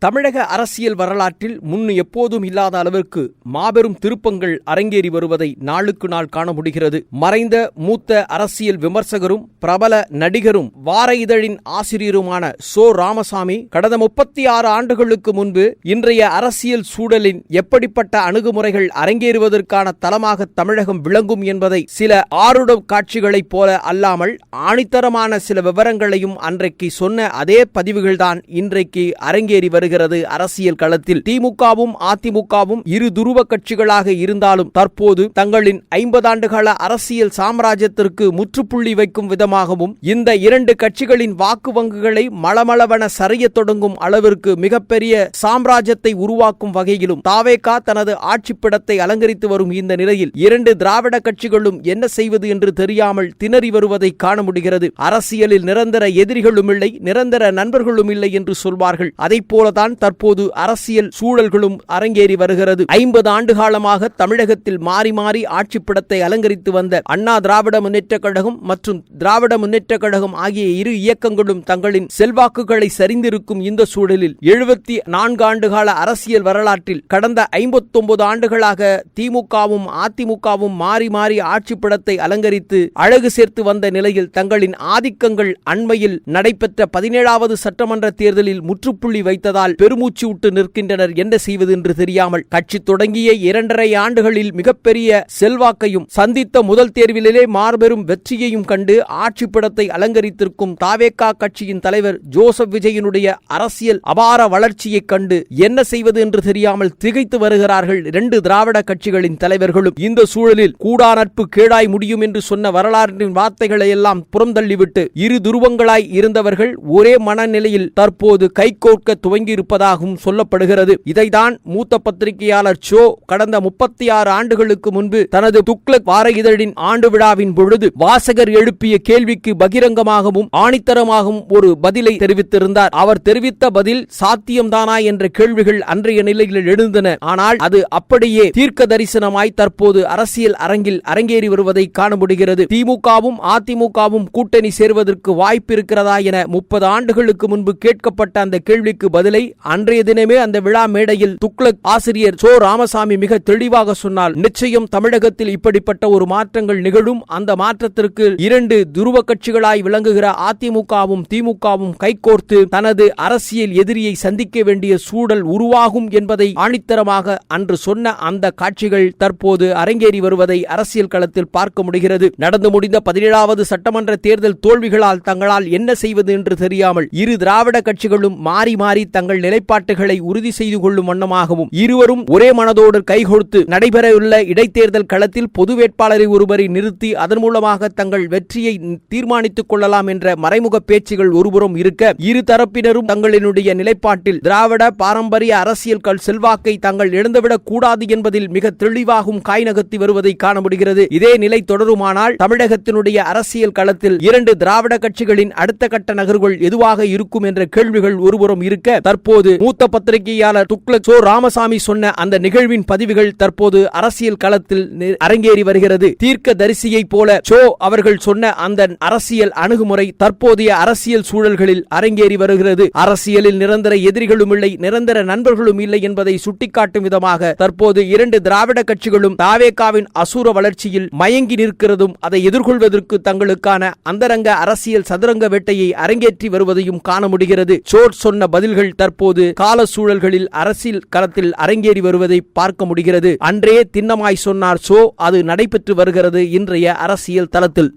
தமிழக அரசியல் வரலாற்றில் முன்னு எப்போதும் இல்லாத அளவிற்கு மாபெரும் திருப்பங்கள் அரங்கேறி வருவதை நாளுக்கு நாள் காண முடிகிறது. மறைந்த மூத்த அரசியல் விமர்சகரும் பிரபல நடிகரும் வார இதழின் ஆசிரியருமான சோ. ராமசாமி கடந்த 36 ஆண்டுகளுக்கு முன்பு இன்றைய அரசியல் சூழலின் எப்படிப்பட்ட அணுகுமுறைகள் அரங்கேறுவதற்கான தளமாக தமிழகம் விளங்கும் என்பதை சில ஆருட காட்சிகளைப் போல அல்லாமல் ஆணித்தரமான சில விவரங்களையும் அன்றைக்கு சொன்ன அதே பதிவுகள்தான் இன்றைக்கு அரங்கேறி வருகிறது. அரசியல் களத்தில் திமுகவும் அதிமுகவும் இரு துருவ கட்சிகளாக இருந்தாலும் தற்போது தங்களின் 50 ஆண்டுகால அரசியல் சாம்ராஜ்யத்திற்கு முற்றுப்புள்ளி வைக்கும் விதமாகவும் இந்த இரண்டு கட்சிகளின் வாக்கு வங்குகளை மளமளவென சரிய தொடங்கும் அளவிற்கு மிகப்பெரிய சாம்ராஜ்யத்தை உருவாக்கும் வகையிலும் தாவேகா தனது ஆட்சிப்பிடத்தை அலங்கரித்து வரும் இந்த நிலையில் இரண்டு திராவிட கட்சிகளும் என்ன செய்வது என்று தெரியாமல் திணறி வருவதை காண முடிகிறது. அரசியலில் நிரந்தர எதிரிகளும் இல்லை, நிரந்தர நண்பர்களும் இல்லை என்று சொல்வார்கள். அதைப் போலதான் தற்போது அரசியல் சூழல்களும் அரங்கேறி வருகிறது. 50 ஆண்டு காலமாக தமிழகத்தில் மாறி மாறி ஆட்சிப்பிடத்தை அலங்கரித்து வந்த அண்ணா திராவிட முன்னேற்றக் கழகம் மற்றும் திராவிட முன்னேற்றக் கழகம் ஆகிய இரு இயக்கங்களும் தங்களின் செல்வாக்குகளை சரிந்திருக்கும் இந்த சூழலில் 74 ஆண்டுகால அரசியல் வரலாற்றில் கடந்த 59 ஆண்டுகளாக திமுகவும் அதிமுகவும் மாறி மாறி ஆட்சிப்பிடத்தை அலங்கரித்து அழகு சேர்த்து வந்த நிலையில் தங்களின் ஆதிக்கங்கள் அண்மையில் நடைபெற்ற 17வது சட்டமன்ற தேர்தலில் முற்றுப்புள்ளி வைத்ததால் பெருமூச்சு விட்டு நிற்கின்றனர். என்ன செய்வது என்று தெரியாமல் கட்சி தொடங்கிய 2.5 ஆண்டுகளில் மிகப்பெரிய செல்வாக்கையும் சந்தித்த முதல் தேர்விலே மாபெரும் வெற்றியையும் கண்டு ஆட்சிப்பிடத்தை அலங்கரித்திருக்கும் தாவேகா கட்சியின் தலைவர் ஜோசப் விஜயனுடைய அரசியல் அபார வளர்ச்சியை கண்டு என்ன செய்வது என்று தெரியாமல் திகைத்து வருகிறார்கள் இரண்டு திராவிட கட்சிகளின் தலைவர்களும். இந்த சூழலில் கூடா நட்பு கேடாய் முடியும் என்று சொன்ன வரலாற்றின் வார்த்தைகளை எல்லாம் புறந்தள்ளிவிட்டு இரு துருவங்களாய் இருந்தவர்கள் ஒரே மனநிலையில் தற்போது கைகோர்க்க துவங்கியிருப்பதாகவும் சொல்லப்படுகிறது. இதைதான் மூத்த பத்திரிகையாளர் சோ கடந்த 36 ஆண்டுகளுக்கு முன்பு தனது துக்ளக் வார இதழின் ஆண்டு விழாவின் பொழுது வாசகர் எழுப்பிய கேள்விக்கு பகிரங்கமாகவும் ஆணித்தரமாகவும் ஒரு பதிலை தெரிவித்திருந்தார். அவர் தெரிவித்த பதில் சாத்தியம்தானா என்ற கேள்விகள் அன்றைய நிலையில் எழுந்தன. ஆனால் அது அப்படியே தீர்க்க தரிசனமாய் தற்போது அரசியல் அரங்கில் அரங்கேறி வருவதை காண முடிகிறது. திமுகவும் அதிமுகவும் கூட்டணி சேர்வதற்கு வாய்ப்பு இருக்கிறதா என 30 ஆண்டுகளுக்கு முன்பு கேட்கப்பட்ட அந்த கேள்விக்கு பதிலை அன்றைய தினமே அந்த விழா மேடையில் துக்ளக் ஆசிரியர் சோ. ராமசாமி மிக தெளிவாக சொன்னால், நிச்சயம் தமிழகத்தில் இப்படிப்பட்ட ஒரு மாற்றங்கள் நிகழும். அந்த மாற்றத்திற்கு இரண்டு துருவ கட்சிகளாய் விளங்குகிற அதிமுகவும் திமுகவும் கைகோர்த்து தனது அரசியல் எதிரியை சந்திக்க வேண்டிய சூழல் உருவாகும் என்பதை ஆணித்தரமாக அன்று சொன்ன அந்த காட்சிகள் தற்போது அரங்கேறி வருவதை அரசியல் களத்தில் பார்க்க முடிகிறது. நடந்து முடிந்த 17வது சட்டமன்ற தேர்தல் தோல்விகளால் தங்களால் என்ன செய்வது என்று தெரியாமல் இரு திராவிட கட்சிகளும் மாறி மாறி தங்கள் நிலைப்பாட்டுகளை உறுதி செய்து கொள்ளும் வண்ணமாகவும் இருவரும் ஒரே மனதோடு கைகொடுத்து நடைபெறவுள்ள இடைத்தேர்தல் களத்தில் பொது வேட்பாளரை ஒருவரை நிறுத்தி அதன் மூலமாக தங்கள் வெற்றியை தீர்மானித்துக் கொள்ளலாம் என்ற மறைமுக பேச்சுகள் ஒருபுறம் இருக்க, இரு தரப்பினரும் தங்களினுடைய நிலைப்பாட்டில் திராவிட பாரம்பரிய அரசியல் செல்வாக்கை தாங்கள் இழந்துவிடக் கூடாது என்பதில் மிக தெளிவாகவும் காய் நகர்த்தி வருவதை காண முடிகிறது. இதே நிலை தொடருமானால் தமிழகத்தினுடைய அரசியல் களத்தில் இரண்டு திராவிட கட்சிகளின் அடுத்த கட்ட நகர்வுகள் எதுவாக இருக்கும் என்ற கேள்விகள் ஒருபுறம் இருக்க, தற்போது மூத்த பத்திரிகையாளர் துக்ளக் சோ. ராமசாமி சொன்ன அந்த நிகழ்வின் பதிவுகள் தற்போது அரசியல் களத்தில் அரங்கேறி வருகிறது. தீர்க்க தரிசியை போல சோ. அவர்கள் சொன்ன அந்த அரசியல் அணுகுமுறை தற்போதைய அரசியல் சூழல்களில் அரங்கேறி வருகிறது. அரசியலில் நிரந்தர எதிரிகளும் இல்லை, நிரந்தர நண்பர்களும் இல்லை என்பதை சுட்டிக்காட்டும் விதமாக தற்போது இரண்டு திராவிட கட்சிகளும் தாவேகாவின் அசூர வளர்ச்சியில் மயங்கி நிற்கிறதும் அதை எதிர்கொள்வதற்கு தங்களுக்கான அந்தரங்க அரசியல் சதுரங்க வேட்டையை அரங்கேற்றி வருவதையும் காண முடிகிறது. சோ சொன்ன பதில்கள் தற்போது கால சூழல்களில் அரசியல் களத்தில் அரங்கேறி வருவதை பார்க்க முடிகிறது. அன்றே திண்ணமாய் சொன்னார் சோ. அது நடைபெற்று வருகிறது இன்றைய அரசியல் தளத்தில்.